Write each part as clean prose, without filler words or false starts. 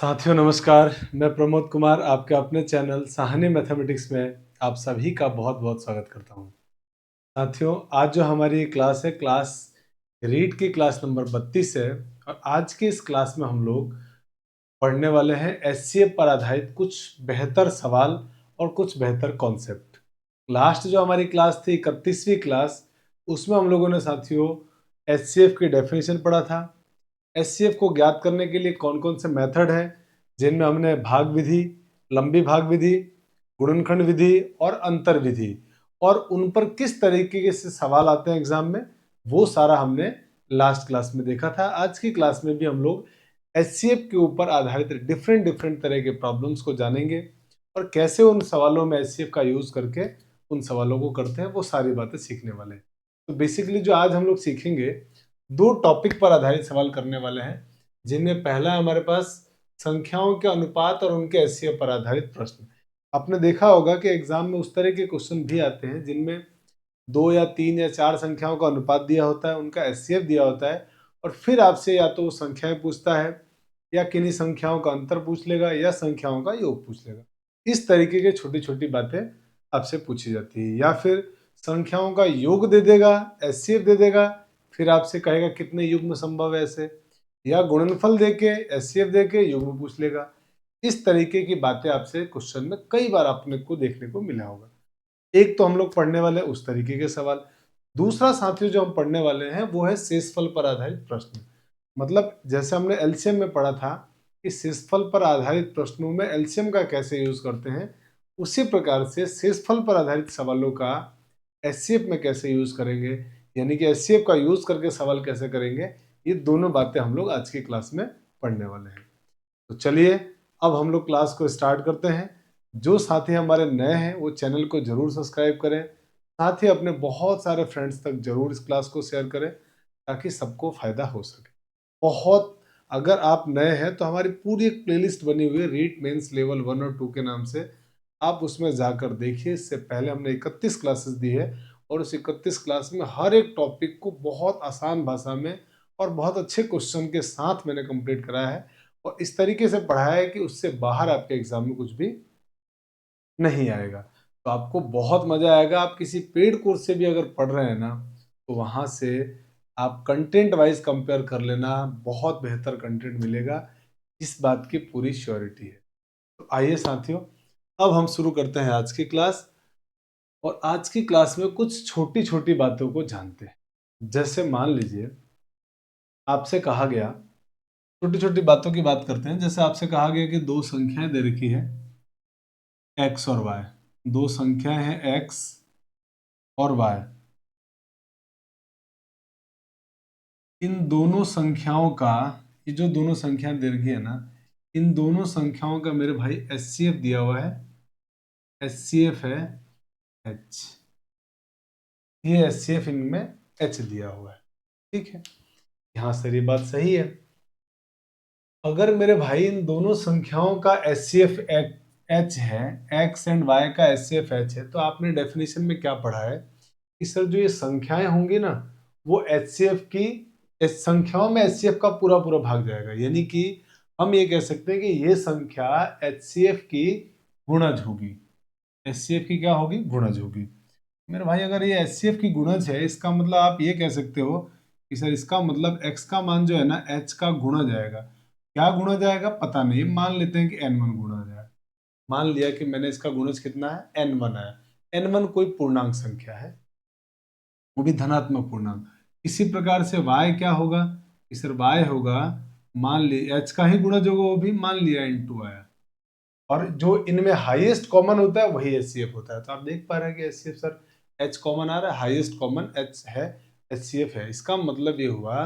साथियों नमस्कार। मैं प्रमोद कुमार आपके अपने चैनल साहनी मैथमेटिक्स में आप सभी का बहुत बहुत स्वागत करता हूं। साथियों आज जो हमारी क्लास है क्लास रीड की क्लास नंबर 32 है और आज की इस क्लास में हम लोग पढ़ने वाले हैं एचसीएफ पर आधारित कुछ बेहतर सवाल और कुछ बेहतर कॉन्सेप्ट। लास्ट जो हमारी क्लास थी 31वीं क्लास, उसमें हम लोगों ने साथियों एचसीएफ की डेफिनेशन पढ़ा था। एचसीएफ को ज्ञात करने के लिए कौन कौन से मेथड हैं, जिनमें हमने भाग विधि, लंबी भाग विधि, गुणनखंड विधि और अंतर विधि और उन पर किस तरीके के से सवाल आते हैं एग्जाम में, वो सारा हमने लास्ट क्लास में देखा था। आज की क्लास में भी हम लोग एचसीएफ के ऊपर आधारित डिफरेंट डिफरेंट तरह के प्रॉब्लम्स को जानेंगे और कैसे उन सवालों में एचसीएफ का यूज करके उन सवालों को करते हैं, वो सारी बातें सीखने वाले हैं। तो बेसिकली जो आज हम लोग सीखेंगे, दो टॉपिक पर आधारित सवाल करने वाले हैं, जिनमें पहला है हमारे पास संख्याओं के अनुपात और उनके एचसीएफ पर आधारित प्रश्न। आपने देखा होगा कि एग्जाम में उस तरह के क्वेश्चन भी आते हैं जिनमें 2 या 3 या 4 संख्याओं का अनुपात दिया होता है, उनका एचसीएफ दिया होता है और फिर आपसे या तो वो संख्याएं पूछता है या किन्हीं संख्याओं का अंतर पूछ लेगा या संख्याओं का योग पूछ लेगा। इस तरीके की छोटी छोटी बातें आपसे पूछी जाती है, या फिर संख्याओं का योग दे देगा, एचसीएफ दे देगा, फिर आपसे कहेगा कितने युग्म संभव है ऐसे, या गुणनफल देके एचसीएफ देके युग्म पूछ लेगा। इस तरीके की बातें आपसे क्वेश्चन में कई बार अपने को देखने को मिला होगा। एक तो हम लोग पढ़ने वाले उस तरीके के सवाल। दूसरा साथियों जो हम पढ़ने वाले हैं वो है शेषफल पर आधारित प्रश्न। मतलब जैसे हमने एलसीएम में पढ़ा था कि शेषफल पर आधारित प्रश्नों में एलसीएम का कैसे यूज करते हैं, उसी प्रकार से शेषफल पर आधारित सवालों का एचसीएफ में कैसे यूज करेंगे, यानी कि एचसीएफ का यूज करके सवाल कैसे करेंगे, ये दोनों बातें हम लोग आज की क्लास में पढ़ने वाले हैं। तो चलिए अब हम लोग क्लास को स्टार्ट करते हैं। जो साथी हमारे नए हैं वो चैनल को जरूर सब्सक्राइब करें, साथ ही अपने बहुत सारे फ्रेंड्स तक जरूर इस क्लास को शेयर करें ताकि सबको फायदा हो सके। बहुत अगर आप नए हैं तो हमारी पूरी एक प्लेलिस्ट बनी हुई है रीट मेंस लेवल 1 और 2 के नाम से, आप उसमें जाकर देखिए। इससे पहले हमने 31 क्लासेस दी है और उस 31 क्लास में हर एक टॉपिक को बहुत आसान भाषा में और बहुत अच्छे क्वेश्चन के साथ मैंने कंप्लीट कराया है और इस तरीके से पढ़ाया है कि उससे बाहर आपके एग्जाम में कुछ भी नहीं आएगा। तो आपको बहुत मजा आएगा। आप किसी पेड कोर्स से भी अगर पढ़ रहे हैं ना, तो वहां से आप कंटेंट वाइज कंपेयर कर लेना, बहुत बेहतर कंटेंट मिलेगा, इस बात की पूरी श्योरिटी है। तो आइए साथियों अब हम शुरू करते हैं आज की क्लास। और आज की क्लास में कुछ छोटी छोटी बातों को जानते हैं। जैसे मान लीजिए आपसे कहा गया, छोटी छोटी बातों की बात करते हैं। जैसे आपसे कहा गया कि दो संख्याएं दे रखी है एक्स और वाई, दो संख्याएं हैं एक्स और वाई। इन दोनों संख्याओं का, ये जो दोनों संख्याएं दे रखी है ना, इन दोनों संख्याओं का मेरे भाई एचसीएफ दिया हुआ है। एचसीएफ है एच, ये एचसीएफ इनमें एच दिया हुआ है। ठीक है, यहां से ये बात सही है। अगर मेरे भाई इन दोनों संख्याओं का एचसीएफ एच है, एक्स एंड वाई का एचसीएफ एच है, तो आपने डेफिनेशन में क्या पढ़ा है कि सर जो ये संख्याएं होंगी ना, वो एचसीएफ की, इस संख्याओं में एचसीएफ का पूरा पूरा भाग जाएगा। यानी कि हम ये कह सकते हैं कि ये संख्या एचसीएफ की गुणज होगी। एचसीएफ की क्या होगी? गुणज होगी। मेरे भाई अगर ये एचसीएफ की गुणज है, इसका मतलब आप ये कह सकते हो कि सर इसका मतलब एक्स का मान जो है ना एच का गुणा जाएगा। क्या गुणा जाएगा पता नहीं, मान लेते हैं कि n1 गुणा जाएगा। मान लिया कि मैंने इसका गुणज कितना है, n1 है। n1 कोई पूर्णांक संख्या है, वो भी धनात्मक पूर्णांक। इसी प्रकार से y क्या होगा कि सर y होगा, मान लिया h का ही गुणज होगा, वो भी मान लिया इंटू आया। और जो इनमें हाईएस्ट कॉमन होता है वही एचसीएफ होता है। तो आप देख पा रहे हैं कि एचसीएफ सर एच कॉमन आ रहा है, हाईएस्ट कॉमन एच है, एचसीएफ है। इसका मतलब ये हुआ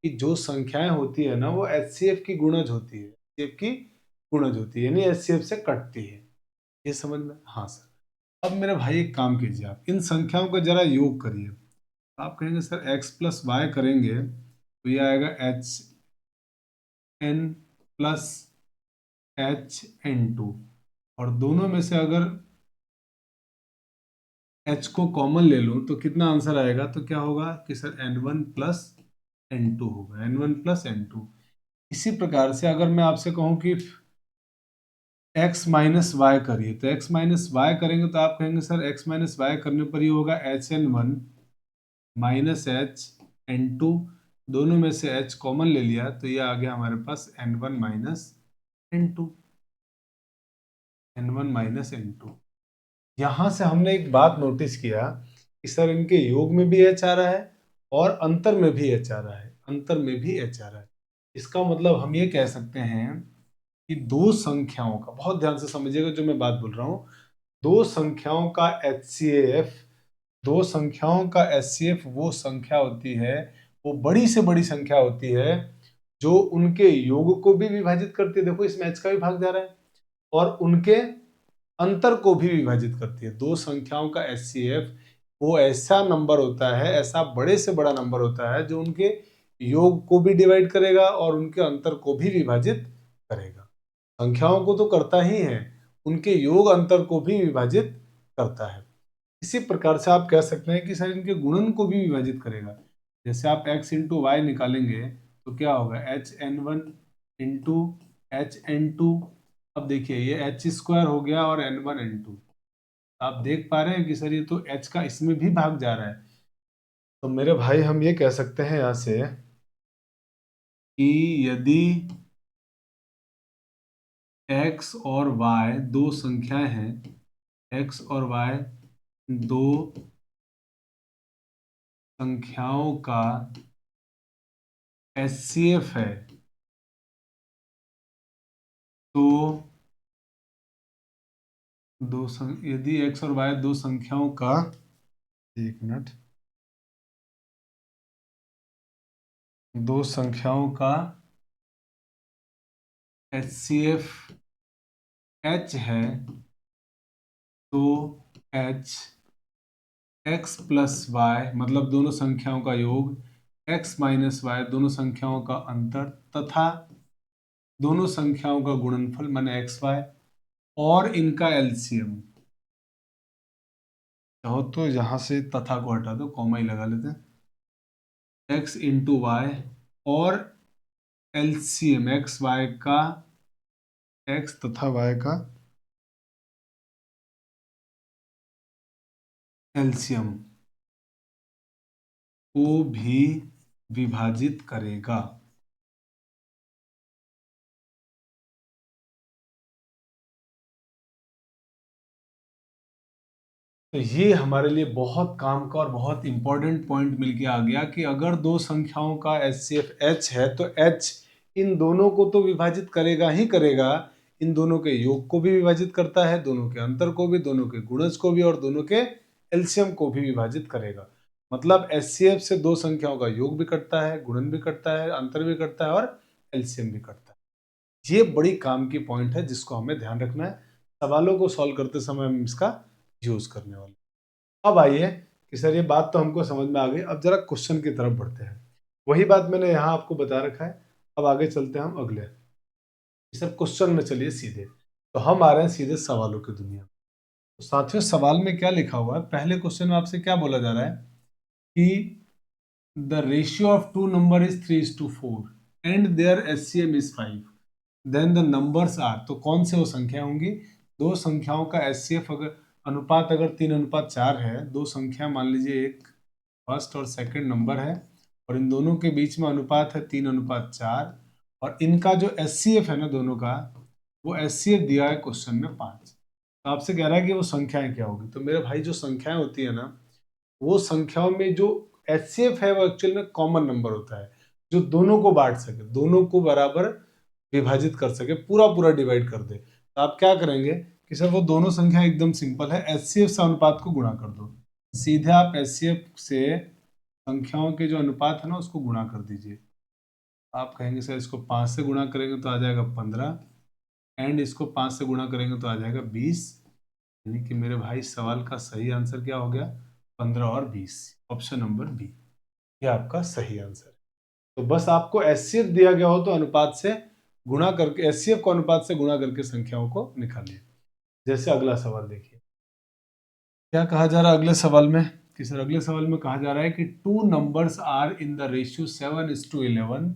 कि जो संख्याएं होती है ना वो एचसीएफ की गुणज होती है, एचसीएफ की गुणज होती है, यानी एचसीएफ से कटती है। ये समझ में? हाँ सर। अब मेरे भाई एक काम कीजिए, आप इन संख्याओं का जरा योग करिए। आप कहेंगे सर एक्स प्लस वाई करेंगे तो ये आएगा H N plus H N two, और दोनों में से अगर एच को कॉमन ले लूं तो कितना आंसर आएगा? तो क्या होगा कि sir N one plus N two होगा, N one plus N two. इसी प्रकार से अगर मैं आपसे कहूं कि x माइनस वाई करिए, तो x माइनस वाई करेंगे तो आप कहेंगे सर x माइनस वाई करने पर ये होगा HN1 माइनस HN2, दोनों में से h कॉमन ले लिया तो ये आ गया हमारे पास N1 minus N2, N1 minus N2। यहां से हमने एक बात नोटिस किया कि सर इनके योग में भी h आ रहा है और अंतर में भी h आ रहा है, अंतर में भी h आ रहा है। इसका मतलब हम ये कह सकते हैं कि दो संख्याओं का, बहुत ध्यान से समझिएगा जो मैं बात बोल रहा हूं, दो संख्याओं का HCF, दो संख्याओं का HCF वो संख्या होती है, वो बड़ी से बड़ी संख्या होती है जो उनके योग को भी विभाजित करती है, देखो इसमें h का भी भाग जा रहा है, और उनके अंतर को भी विभाजित करती है। दो संख्याओं का HCF वो ऐसा नंबर होता है, ऐसा बड़े से बड़ा नंबर होता है जो उनके योग को भी डिवाइड करेगा और उनके अंतर को भी विभाजित करेगा। संख्याओं को तो करता ही है, उनके योग अंतर को भी विभाजित करता है। इसी प्रकार से आप कह सकते हैं कि सर इनके गुणन को भी विभाजित करेगा। जैसे आप x इंटू वाई निकालेंगे तो क्या होगा, HN1 इंटू HN2। अब देखिए ये h स्क्वायर हो गया और N1 N2, आप देख पा रहे हैं कि सर ये तो h का इसमें भी भाग जा रहा है। तो मेरे भाई हम ये कह सकते हैं यहां से कि यदि x और y दो संख्याएं हैं, x और y दो संख्याओं का HCF है, तो यदि x और y दो संख्याओं का, एक मिनट, दो संख्याओं का HCF h है, तो h x प्लस वाई मतलब दोनों संख्याओं का योग, x माइनस वाई दोनों संख्याओं का अंतर, तथा दोनों संख्याओं का गुणनफल माने एक्स वाई, और इनका एलसीएम। चाहो तो यहां से तथा को हटा दो, कॉमा ही लगा लेते हैं, x इंटू वाई और एलसीएम एक्स वाई का, x तथा y का एलसीएम को भी विभाजित करेगा। तो ये हमारे लिए बहुत काम का और बहुत इंपॉर्टेंट पॉइंट मिल के आ गया कि अगर दो संख्याओं का HCF h है तो h इन दोनों को तो विभाजित करेगा ही करेगा, इन दोनों के योग को भी विभाजित करता है, दोनों के अंतर को भी, दोनों के गुणज को भी, और दोनों के एलसीएम को भी विभाजित करेगा। मतलब HCF से दो संख्याओं का योग भी करता है, गुणन भी करता है, अंतर भी करता है और एलसीएम भी करता है। ये बड़ी काम की पॉइंट है जिसको हमें ध्यान रखना है, सवालों को सॉल्व करते समय हम इसका यूज करने वाले। अब आइए कि सर ये बात तो हमको समझ में आ गई, अब जरा क्वेश्चन की तरफ बढ़ते हैं। वही बात मैंने यहाँ आपको बता रखा है, अब आगे चलते हैं हम अगले। सर क्वेश्चन में चलिए सीधे, तो हम आ रहे हैं सीधे सवालों की दुनिया में। तो साथियों सवाल में क्या लिखा हुआ है, पहले क्वेश्चन में आपसे क्या बोला जा रहा है कि the ratio of two number is 3:4 and there HCM is 5, then the numbers are, तो कौन से वो संख्या होंगी, दो संख्याओं का एचसीएफ अगर अनुपात अगर 3:4 है, दो संख्या मान लीजिए एक फर्स्ट और सेकंड नंबर है और इन दोनों के बीच में अनुपात है 3:4, और इनका जो एचसीएफ है ना दोनों का, वो एचसीएफ दिया है क्वेश्चन में 5। तो आपसे कह रहा है कि वो संख्याएं क्या होगी। तो मेरे भाई जो संख्याएं होती है ना, वो संख्याओं में जो एचसीएफ है वो एक्चुअल में कॉमन नंबर होता है जो दोनों को बांट सके, दोनों को बराबर विभाजित कर सके, पूरा पूरा डिवाइड कर दे। तो आप क्या करेंगे कि सर वो दोनों संख्या एकदम सिंपल है, एचसीएफ से अनुपात को गुणा कर दो, सीधे आप एचसीएफ से संख्याओं के जो अनुपात है ना उसको गुणा कर दीजिए। आप कहेंगे सर इसको 5 से गुणा करेंगे तो आ जाएगा 15, एंड इसको 5 से गुणा करेंगे तो आ जाएगा 20। यानी कि मेरे भाई सवाल का सही आंसर क्या हो गया, 15 और 20, ऑप्शन नंबर बी, ये आपका सही आंसर है। तो बस आपको एचसीएफ दिया गया हो तो अनुपात से गुणा करके, एचसीएफ को अनुपात से गुणा करके संख्याओं को निकालिए। जैसे अगला सवाल देखिए, क्या कहा जा रहा है अगले सवाल में कि सर अगले सवाल में कहा जा रहा है कि two numbers are in the ratio 7:11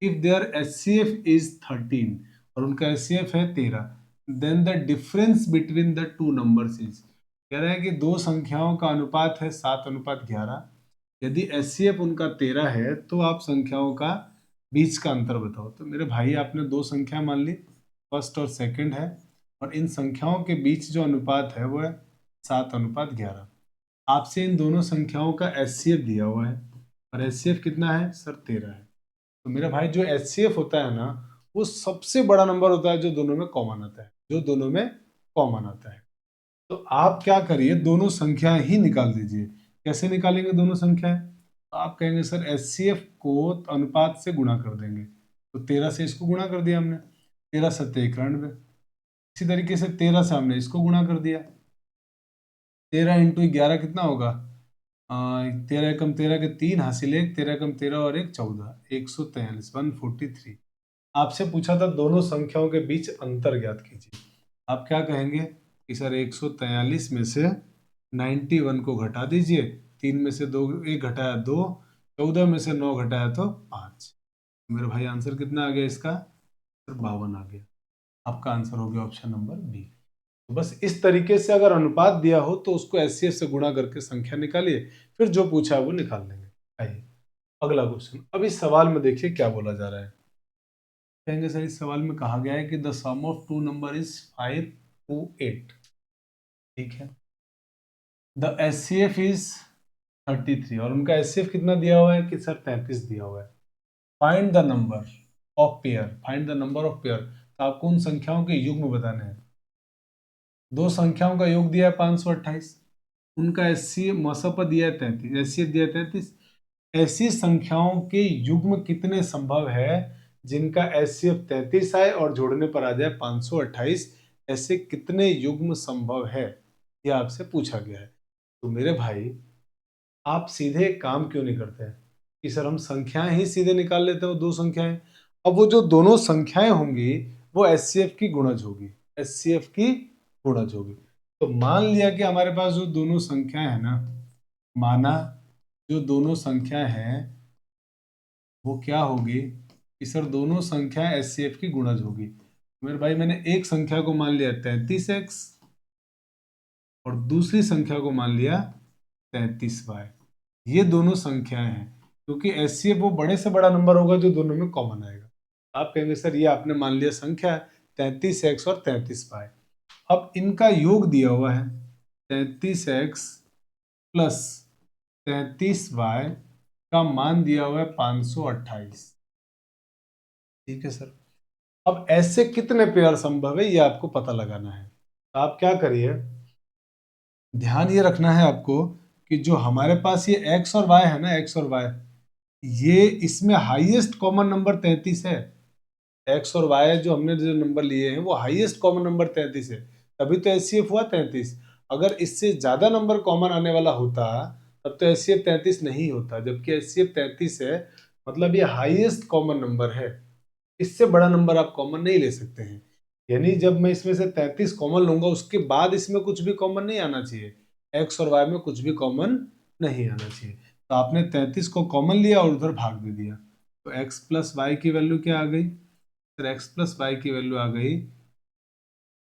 if there HCF is 13 और उनका एचसीएफ है 13, then the difference between the two numbers is, कह रहा है कि दो संख्याओं का अनुपात है 7:11। यदि एचसीएफ उनका 13 है तो आप संख्याओं का बीच का अंतर बताओ। तो मेरे भाई आपने दो संख्या मान ली, फर्स्ट और सेकंड है, और इन संख्याओं के बीच जो अनुपात है वो है 7:11। आपसे इन दोनों संख्याओं का एचसीएफ दिया हुआ है और एचसीएफ कितना है सर 13 है। तो मेरा भाई जो एचसीएफ होता है ना वो सबसे बड़ा नंबर होता है जो दोनों में कॉमन आता है, जो दोनों में कॉमन आता है। तो आप क्या करिए, दोनों संख्याएं ही निकाल दीजिए। कैसे निकालेंगे दोनों संख्याएं? तो आप कहेंगे सर एचसीएफ को अनुपात से गुणा कर देंगे। तो 13 से इसको गुणा कर दिया हमने, 13 सत्ते 91। इसी तरीके से 13 से हमने इसको गुणा कर दिया, 13 × 11 कितना होगा? 13 × 13 के 3 हासिल 1, 13 × 13 और 1 14, 143, 143। आपसे पूछा था दोनों संख्याओं के बीच अंतर ज्ञात कीजिए। आप क्या कहेंगे कि सर 143 में से 91 को घटा दीजिए, 3 में से 2 1 घटाया 2, 14 में से 9 घटाया तो 5। मेरे भाई आंसर कितना आ गया इसका? सर 52 आ गया। आपका आंसर हो गया ऑप्शन नंबर बी। तो बस इस तरीके से अगर अनुपात दिया हो तो उसको एचसीएफ से गुणा करके संख्या निकालिए, फिर जो पूछा है वो निकाल लेंगे। आइए अगला क्वेश्चन। अब इस सवाल में देखिए क्या बोला जा रहा है। कहेंगे सर इस सवाल में कहा गया है कि the sum of two number is 5 to 8। ठीक है, द एचसीएफ इज 33 और उनका एचसीएफ कितना दिया हुआ है कि सर 33 दिया हुआ है। Find the number of pair, find the number of pair. तो आपको उन संख्याओं के युग्म बताने हैं। दो संख्याओं का योग दिया है 528, उनका एचसीएफ मसप दिया है 33, एचसीएफ दिया है 33। ऐसी संख्याओं के युग्म कितने संभव है जिनका एचसीएफ 33 आए और जोड़ने पर आ जाए 528? ऐसे कितने युग्म संभव है, यह आपसे पूछा गया है। तो मेरे भाई आप सीधे एक काम क्यों नहीं करते हैं कि सर हम संख्याएं ही सीधे निकाल लेते हो, दो संख्याएं। अब वो जो दोनों संख्याएं होंगी वो एचसीएफ की गुणज होगी, एचसीएफ की गुणज होगी। तो मान लिया कि हमारे पास जो दोनों संख्याएं है ना, माना जो दोनों संख्या हैं वो क्या होगी कि सर दोनों संख्या एचसीएफ की गुणज होगी। मेरे भाई मैंने एक संख्या को मान लिया 33x और दूसरी संख्या को मान लिया 33y। ये दोनों संख्याएं हैं, क्योंकि एचसीएफ वो बड़े से बड़ा नंबर होगा जो दोनों में कॉमन आएगा। आप कहेंगे सर ये आपने मान लिया संख्या 33x और 33y। अब इनका योग दिया हुआ है 33x प्लस 33y का मान दिया हुआ है 528। ठीक है सर, अब ऐसे कितने पेयर संभव है ये आपको पता लगाना है। तो आप क्या करिए, ध्यान ये रखना है आपको कि जो हमारे पास ये x और y है ना, x और y, ये इसमें हाईएस्ट कॉमन नंबर 33 है। x और y जो हमने जो नंबर लिए हैं वो हाईएस्ट कॉमन नंबर 33 है, तभी तो एचसीएफ हुआ 33। अगर इससे ज्यादा नंबर कॉमन आने वाला होता तब तो एचसीएफ 33 नहीं होता, जबकि एचसीएफ 33 है, मतलब ये हाईएस्ट कॉमन नंबर है। इससे बड़ा नंबर आप कॉमन नहीं ले सकते हैं। यानी जब मैं इसमें से 33 कॉमन लूंगा उसके बाद इसमें कुछ भी कॉमन नहीं आना चाहिए, एक्स और वाई में कुछ भी कॉमन नहीं आना चाहिए। तो आपने 33 को कॉमन लिया और उधर भाग दे दिया, तो x प्लस वाई की वैल्यू क्या आ गई? फिर x प्लस वाई की वैल्यू आ गई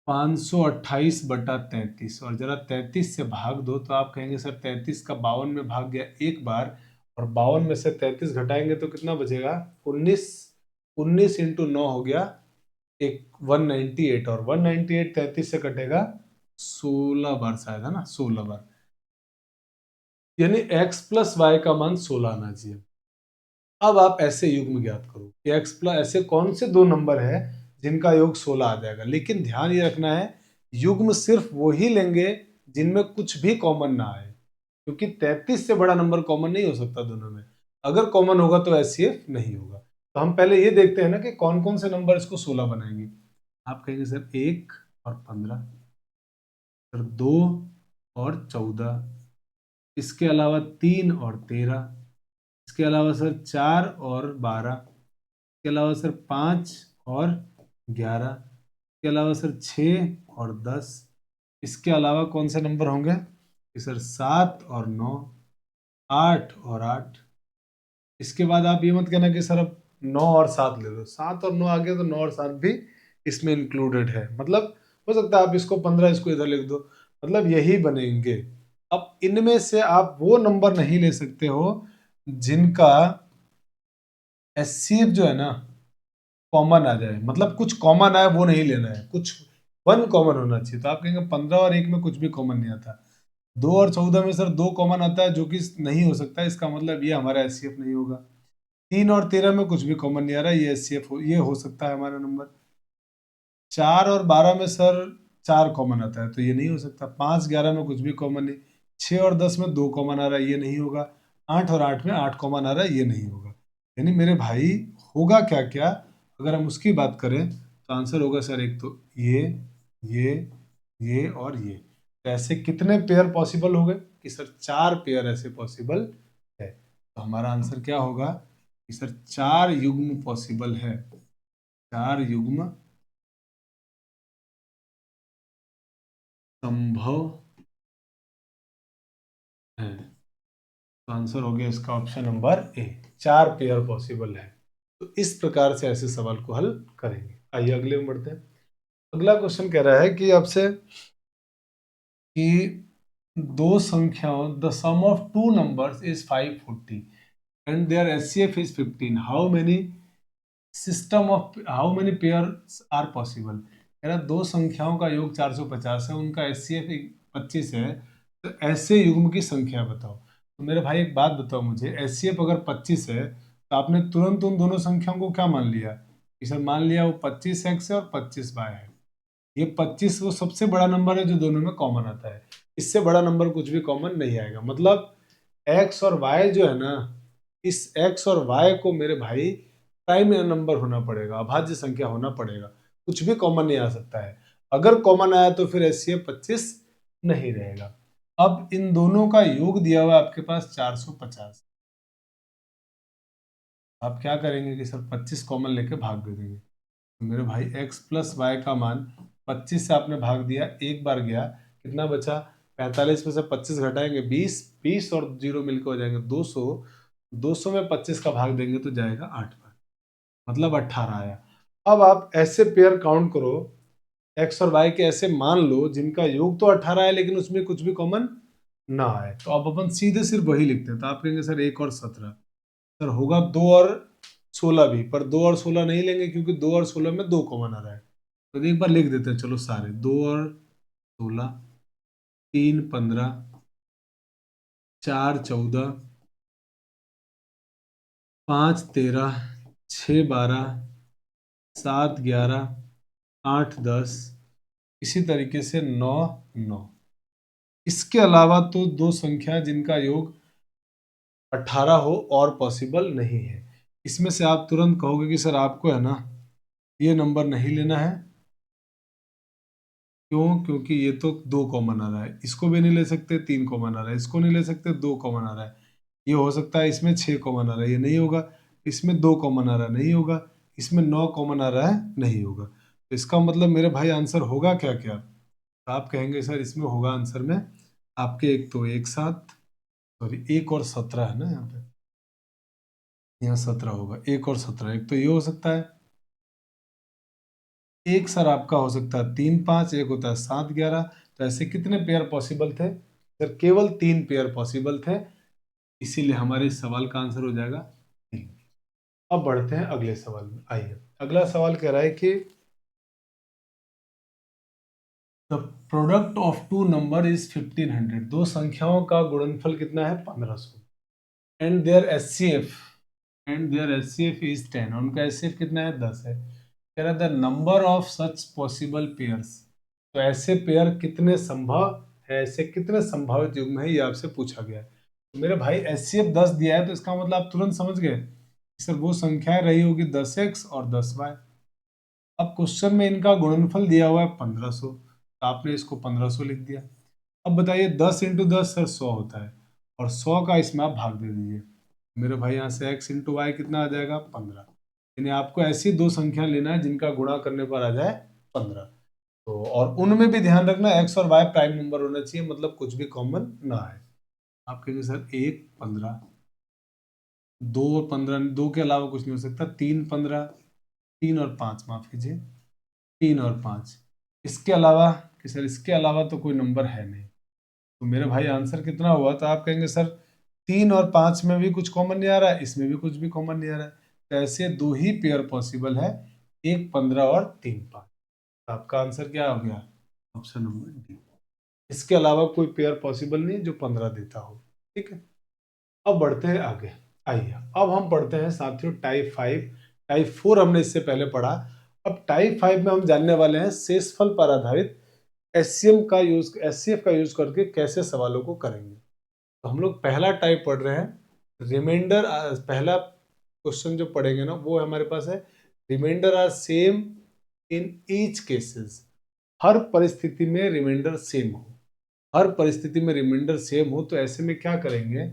528/33। और जरा 33 से भाग दो तो आप कहेंगे सर 33 का 52 में भाग गया एक बार, और 52 में से 33 घटाएंगे तो कितना बचेगा? 19। 19 × 9 हो गया एक 198, और 198 33 से कटेगा 16 बार, शायद है ना, 16 बार। यानी x प्लस वाई का मान 16 आना चाहिए। अब आप ऐसे युग्म ज्ञात करो कि x प्लस, ऐसे कौन से दो नंबर है जिनका योग 16 आ जाएगा। लेकिन ध्यान ये रखना है युग्म सिर्फ वही लेंगे जिनमें कुछ भी कॉमन ना आए, क्योंकि 33 से बड़ा नंबर कॉमन नहीं हो सकता दोनों में। अगर कॉमन होगा तो एचसीएफ नहीं होगा। तो हम पहले ये देखते हैं ना कि कौन कौन से नंबर इसको 16 बनाएंगे। आप कहेंगे सर 1 और 15, फिर 2 और 14, इसके अलावा 3 और 13, इसके अलावा सर 4 और 12, इसके अलावा सर 5 और 11, इसके अलावा सर 6 और 10, इसके अलावा कौन से नंबर होंगे कि सर 7 और 9, 8 और 8। इसके बाद आप ये मत कहना कि सर अब 9 और 7 ले लो, 7 और 9 आ गया तो 9 और 7 भी इसमें इंक्लूडेड है। मतलब हो सकता है आप इसको 15 इसको इधर लिख दो, मतलब यही बनेंगे। अब इनमें से आप वो नंबर नहीं ले सकते हो जिनका एचसीएफ जो है ना कॉमन आ जाए, मतलब कुछ कॉमन आए वो नहीं लेना है, कुछ वन कॉमन होना चाहिए। तो आप कहेंगे 15 और 1 में कुछ भी कॉमन नहीं आता, 2 और 14 में सर 2 कॉमन आता है जो कि नहीं हो सकता, इसका मतलब ये हमारा एचसीएफ नहीं होगा। 3 और 13 में कुछ भी कॉमन नहीं आ रहा, ये एचसीएफ ये हो सकता है हमारा नंबर। 4 और 12 में सर 4 कॉमन आता है तो ये नहीं हो सकता। 5 11 में कुछ भी कॉमन नहीं। 6 और 10 में 2 कॉमन आ रहा है, ये नहीं होगा। 8 और 8 में 8 कॉमन आ रहा है, ये नहीं होगा। यानी मेरे भाई होगा क्या क्या, अगर हम उसकी बात करें तो आंसर होगा सर एक तो ये ये और ये। तो ऐसे कितने पेयर पॉसिबल हो गए कि सर 4 पेयर ऐसे पॉसिबल है। तो हमारा आंसर क्या होगा कि सर 4 युग्म पॉसिबल है, 4 युग्म संभव है। तो आंसर हो गया इसका option number A, 4 pair possible है। तो इस प्रकार से ऐसे सवाल को हल करेंगे। आइए अगले में बढ़ते हैं। अगला क्वेश्चन कह रहा है कि आपसे कि दो संख्याओं the sum of two numbers is 540 and there HCF is 15, how many pairs are possible. कह रहा दो संख्याओं का योग 450 है, उनका एचसीएफ 25 है, तो ऐसे युग्म की संख्या बताओ। तो मेरे भाई एक बात बताओ मुझे, एचसीएफ अगर 25 है तो आपने तुरंत उन दोनों संख्याओं को क्या मान लिया कि सर मान लिया वो 25x है और 25y है। ये 25 वो सबसे बड़ा नंबर है जो दोनों में कॉमन आता है, इससे बड़ा नंबर कुछ भी कॉमन नहीं आएगा। मतलब x और y जो है ना, इस x और y को मेरे भाई प्राइम नंबर होना पड़ेगा, अभाज्य संख्या होना पड़ेगा, कुछ भी कॉमन नहीं आ सकता है। अगर कॉमन आया तो फिर एचसीएफ 25 नहीं रहेगा। अब इन दोनों का योग दिया हुआ है आपके पास 450। आप क्या करेंगे कि सर 25 कॉमन लेके भाग दे देंगे। तो मेरे भाई x प्लस वाई का मान 25 से आपने भाग दिया, एक बार गया, कितना बचा, 45 में से 25 घटाएंगे 20, 20 और 0 मिलकर हो जाएंगे 200, 200 में 25 का भाग देंगे तो जाएगा 8 बार, मतलब 18 आया। अब आप ऐसे पेयर काउंट करो, x और y के ऐसे मान लो जिनका योग तो 18 है लेकिन उसमें कुछ भी कॉमन ना आए। तो अब अपन सीधे सिर्फ वही लिखते हैं। तो आप कहेंगे सर 1 और 17, सर होगा 2 और 16 भी, पर 2 और 16 नहीं लेंगे क्योंकि 2 और 16 में 2 कॉमन आ रहा है। तो एक बार लिख देते हैं, चलो सारे 2 और 16, 3 15, 4 14, 5 13, 6 12, 7 11, 8 10, इसी तरीके से 9 9। इसके अलावा तो दो संख्या जिनका योग 18 हो और पॉसिबल नहीं है। इसमें से आप तुरंत कहोगे कि सर आपको है ना ये नंबर नहीं लेना है। क्यों? क्योंकि ये तो 2 कॉमन आ रहा है, इसको भी नहीं ले सकते, 3 कॉमन आ रहा है, इसको नहीं ले सकते, 2 कॉमन आ रहा है। ये हो सकता है इसमें 6 कॉमन आ रहा है, ये नहीं होगा। इसमें 2 कॉमन आ रहा है, नहीं होगा। इसमें 9 कॉमन आ रहा है, नहीं होगा। तो इसका मतलब मेरे भाई आंसर होगा क्या क्या? तो आप कहेंगे सर इसमें होगा आंसर में आपके एक तो एक साथ, सॉरी 1 और 17 है ना, यहाँ पे, यहाँ 17 होगा, 1 और 17, एक तो ये हो सकता है। एक सर आपका हो सकता है 3 5, एक होता है 7 11। तो ऐसे कितने पेयर पॉसिबल थे सर? केवल 3 पेयर पॉसिबल थे, इसीलिए हमारे इस सवाल का आंसर हो जाएगा 3। अब बढ़ते हैं अगले सवाल में। आइए अगला सवाल कह रहा है कि the product of two number is 1500, दो संख्याओं का गुणनफल कितना है 1500, एंड देयर एचसीएफ इज 10, उनका एचसीएफ कितना है 10 है। कह रहा the number of such possible pairs, तो ऐसे पेयर कितने संभव है, ऐसे कितने संभावित युग्म है, ये आपसे पूछा गया है। तो मेरे भाई एचसीएफ 10 दिया है तो इसका मतलब आप तुरंत समझ गए सर वो संख्याएं रही होगी 10x और 10y। अब क्वेश्चन में इनका गुणनफल दिया हुआ है 1500, तो आपने इसको 1500 लिख दिया। अब बताइए 10 इंटू 10 सर 100 होता है, और 100 का इसमें आप भाग दे दीजिए। मेरे भाई यहाँ से x इंटू वाई कितना आ जाएगा 15। यानी आपको ऐसी दो संख्या लेना है जिनका गुणा करने पर आ जाए 15। तो और उनमें भी ध्यान रखना x और y प्राइम नंबर होना चाहिए, मतलब कुछ भी कॉमन ना आए। आप कहेंगे सर 1 15, 2 और 15, 2 के अलावा कुछ नहीं हो सकता। 3 15, 3 और 5, माफ कीजिए, 3 और 5। इसके अलावा कि सर इसके अलावा तो कोई नंबर है नहीं। तो मेरे भाई आंसर कितना हुआ? तो आप कहेंगे सर 3 और 5 में भी कुछ कॉमन नहीं आ रहा है, इसमें भी कुछ भी कॉमन नहीं आ रहा है। तो ऐसे दो ही पेयर पॉसिबल है, एक 15 और 3 5। तो आपका आंसर क्या हो गया? Option number D. इसके अलावा कोई पेयर पॉसिबल नहीं जो 15 देता हो। ठीक है, अब बढ़ते हैं आगे। आइए अब हम पढ़ते हैं साथियों टाइप 5। टाइप 4 हमने इससे पहले पढ़ा। अब टाइप 5 में हम जानने वाले हैं शेषफल पर आधारित एचसीएफ का यूज करके कैसे सवालों को करेंगे। तो हम लोग पहला टाइप पढ़ रहे हैं रिमाइंडर। पहला क्वेश्चन जो पढ़ेंगे ना वो हमारे पास है remainder are same in each cases. हर परिस्थिति में रिमाइंडर सेम हो, हर परिस्थिति में रिमाइंडर सेम हो। तो ऐसे में क्या करेंगे,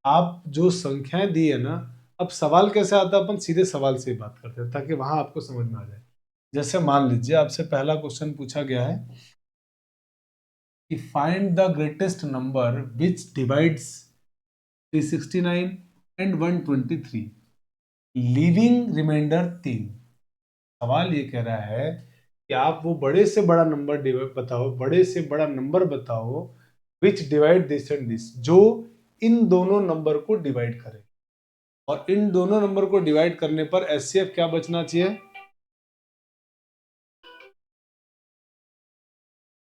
आप जो संख्याएं दी है ना, अब सवाल कैसे आता है, अपन सीधे सवाल से ही बात करते हैं ताकि वहां आपको समझ में आ जाए। जैसे मान लीजिए आपसे पहला क्वेश्चन पूछा गया है कि find the greatest number which divides 369 and 123 leaving remainder 3। सवाल ये कह रहा है कि आप वो बड़े से बड़ा नंबर बताओ, बड़े से बड़ा नंबर बताओ विच डिवाइड दिस एंड दिस, जो इन दोनों नंबर को डिवाइड करे। और इन दोनों नंबर को डिवाइड करने पर एचसीएफ क्या बचना चाहिए?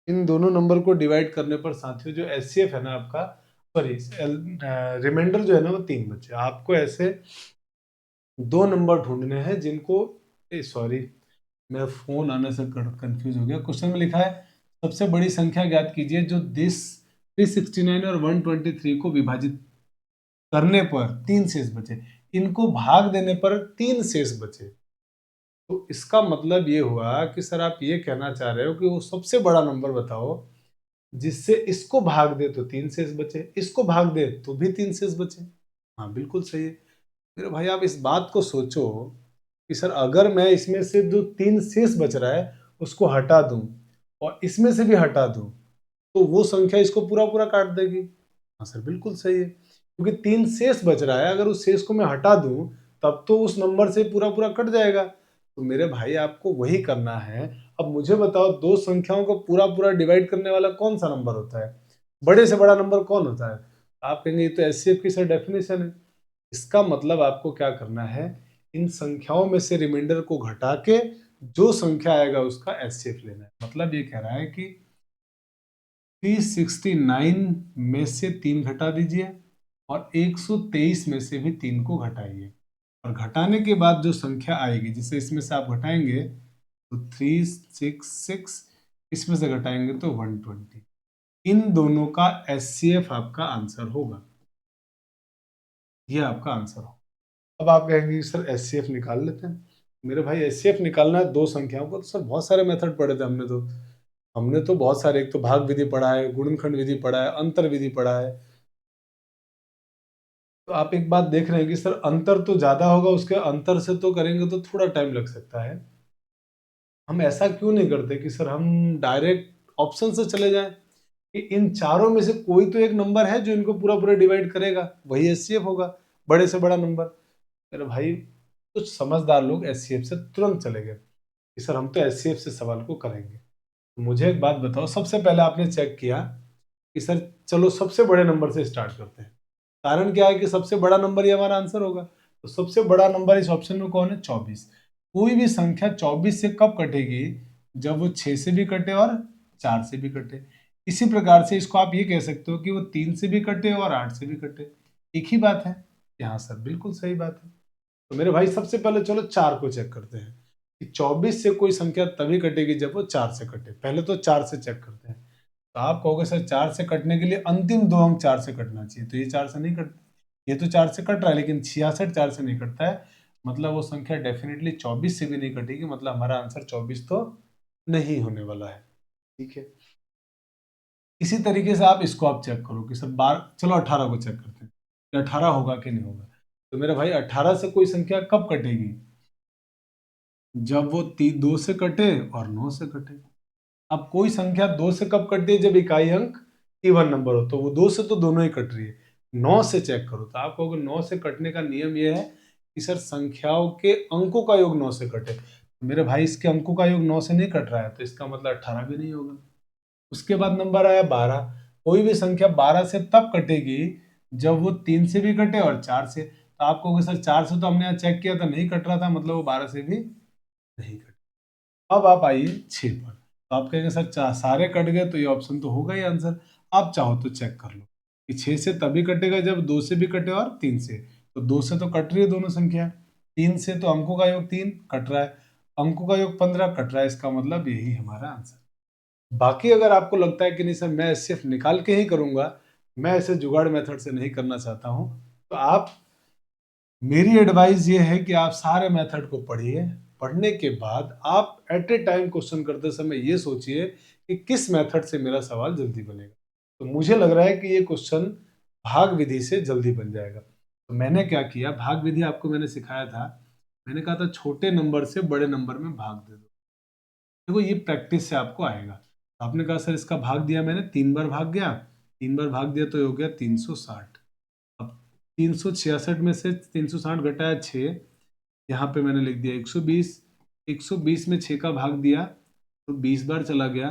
इन दोनों नंबर को डिवाइड करने पर साथियों जो एचसीएफ है ना आपका, सॉरी रिमाइंडर जो है ना वो 3 बचे। आपको ऐसे दो नंबर ढूंढने हैं जिनको, सॉरी मैं फोन आने से कंफ्यूज हो गया। क्वेश्चन में लिखा है सबसे बड़ी संख्या ज्ञात कीजिए जो दिस 369 और 123 को विभाजित करने पर 3 शेष बचे, इनको भाग देने पर 3 शेष बचे। तो इसका मतलब ये हुआ कि सर आप ये कहना चाह रहे हो कि वो सबसे बड़ा नंबर बताओ जिससे इसको भाग दे तो 3 शेष बचे, इसको भाग दे तो भी 3 शेष बचे। हाँ बिल्कुल सही है। मेरे भाई आप इस बात को सोचो कि सर अगर मैं इसमें से जो 3 शेष बच रहा है उसको हटा दूं और इसमें से भी हटा दूं तो वो संख्या इसको पूरा पूरा काट देगी। हाँ सर बिल्कुल सही है, क्योंकि 3 शेष बच रहा है, अगर उस शेष को मैं हटा दूं तब तो उस नंबर से पूरा पूरा कट जाएगा। तो मेरे भाई आपको वही करना है। अब मुझे बताओ दो संख्याओं को पूरा पूरा डिवाइड करने वाला कौन सा नंबर होता है, बड़े से बड़ा नंबर कौन होता है? आप कहेंगे ये तो एचसीएफ की सर डेफिनेशन है। इसका मतलब आपको क्या करना है, इन संख्याओं में से रिमाइंडर को घटा के जो संख्या आएगा उसका एचसीएफ लेना है। मतलब ये कह रहा है कि 369 में से 3 घटा दीजिए और 123 में से भी 3 को घटाइए, और घटाने के बाद जो संख्या आएगी जिसे इसमें से आप घटाएंगे तो 366, इसमें से घटाएंगे तो 120। इन दोनों का एचसीएफ आपका आंसर होगा, ये आपका आंसर होगा। अब आप कहेंगे सर एचसीएफ निकाल लेते हैं। मेरे भाई एचसीएफ निकालना है दो संख्याओं को, तो सर बहुत सारे मेथड पढ़े थे हमने तो बहुत सारे, एक तो भाग विधि पढ़ा है, गुणनखंड विधि पढ़ा है, अंतर विधि पढ़ा है। तो आप एक बात देख रहे हैं कि सर अंतर तो ज्यादा होगा, उसके अंतर से तो करेंगे तो थोड़ा टाइम लग सकता है। हम ऐसा क्यों नहीं करते कि सर हम डायरेक्ट ऑप्शन से चले जाएं कि इन चारों में से कोई तो एक नंबर है जो इनको पूरा पूरा डिवाइड करेगा, वही एचसीएफ होगा, बड़े से बड़ा नंबर। मेरे भाई कुछ समझदार लोग एचसीएफ से तुरंत चले गए कि सर हम तो एचसीएफ से सवाल को करेंगे। मुझे एक बात बताओ, सबसे पहले आपने चेक किया कि सर चलो सबसे बड़े नंबर से स्टार्ट करते हैं। कारण क्या है कि सबसे बड़ा नंबर ही हमारा आंसर होगा। तो सबसे बड़ा नंबर इस ऑप्शन में कौन है? 24। कोई भी संख्या 24 से कब कटेगी? जब वो 6 से भी कटे और 4 से भी कटे। इसी प्रकार से इसको आप ये कह सकते हो कि वो 3 से भी कटे और 8 से भी कटे। एक ही बात है। यहाँ सर बिल्कुल सही बात है। तो मेरे भाई सबसे पहले चलो 4 को चेक करते हैं कि 24 से कोई संख्या तभी कटेगी जब वो 4 से कटे। पहले तो 4 से चेक करते हैं। तो आप कहोगे सर 4 से कटने के लिए अंतिम 2 अंक 4 से कटना चाहिए, तो ये 4 से नहीं कटता। ये तो 4 से कट रहा है लेकिन 66 4 से नहीं कटता है। मतलब वो संख्या डेफिनेटली 24 से भी नहीं कटेगी, मतलब हमारा आंसर 24 तो नहीं होने वाला है। ठीक है, इसी तरीके से आप इसको आप चेक करो कि सर बार चलो 18 को चेक करते हैं कि 18 होगा कि नहीं होगा। तो मेरे भाई 18 से कोई संख्या कब कटेगी? जब वो 2 से कटे और 9 से कटे। अब कोई संख्या 2 से कब कटती है? जब इकाई अंक इवन नंबर हो, तो वो 2 से तो दोनों ही कट रही है। 9 से चेक करो, तो आप कहोगे 9 से कटने का नियम यह है कि सर संख्याओं के अंकों का योग 9 से कटे। मेरे भाई इसके अंकों का योग 9 से नहीं कट रहा है, तो इसका मतलब 18 भी नहीं होगा। उसके बाद नंबर आया 12। कोई भी संख्या 12 से तब कटेगी जब वो 3 से भी कटे और 4 से। तो आप कहोगे सर 4 से तो हमने यहाँ चेक किया था, नहीं कट रहा था, मतलब वो 12 से भी नहीं कटे। अब आप आइए 6 पर, तो आप कहेंगे सर सारे कट गए, तो ये ऑप्शन तो होगा ही आंसर। आप चाहो तो चेक कर लो कि 6 से तभी कटेगा जब 2 से भी कटे और 3 से। तो 2 से तो कट रही है दोनों संख्या, 3 से तो अंकों का योग 3 कट रहा है, अंकों का योग 15 कट रहा है, इसका मतलब यही हमारा आंसर। बाकी अगर आपको लगता है कि नहीं सर मैं सिर्फ निकाल के ही करूंगा, मैं ऐसे जुगाड़ मेथड से नहीं करना चाहता हूं, तो आप, मेरी एडवाइस ये है कि आप सारे मेथड को पढ़िए। पढ़ने के बाद आप एट ए टाइम क्वेश्चन करते समय ये सोचिए कि किस मेथड से मेरा सवाल जल्दी बनेगा। तो मुझे लग रहा है कि ये क्वेश्चन भाग विधि से जल्दी बन जाएगा। तो मैंने क्या किया, भाग विधि आपको मैंने सिखाया था, मैंने कहा था छोटे नंबर से बड़े नंबर में भाग दे दो। देखो ये प्रैक्टिस से आपको आएगा। आपने कहा सर इसका भाग दिया मैंने, 3 बार भाग गया, 3 बार भाग दिया तो ये हो गया 360। अब 366 में से 360 घटाया 6, यहाँ पे मैंने लिख दिया 120। 120 में 6 का भाग दिया तो 20 बार चला गया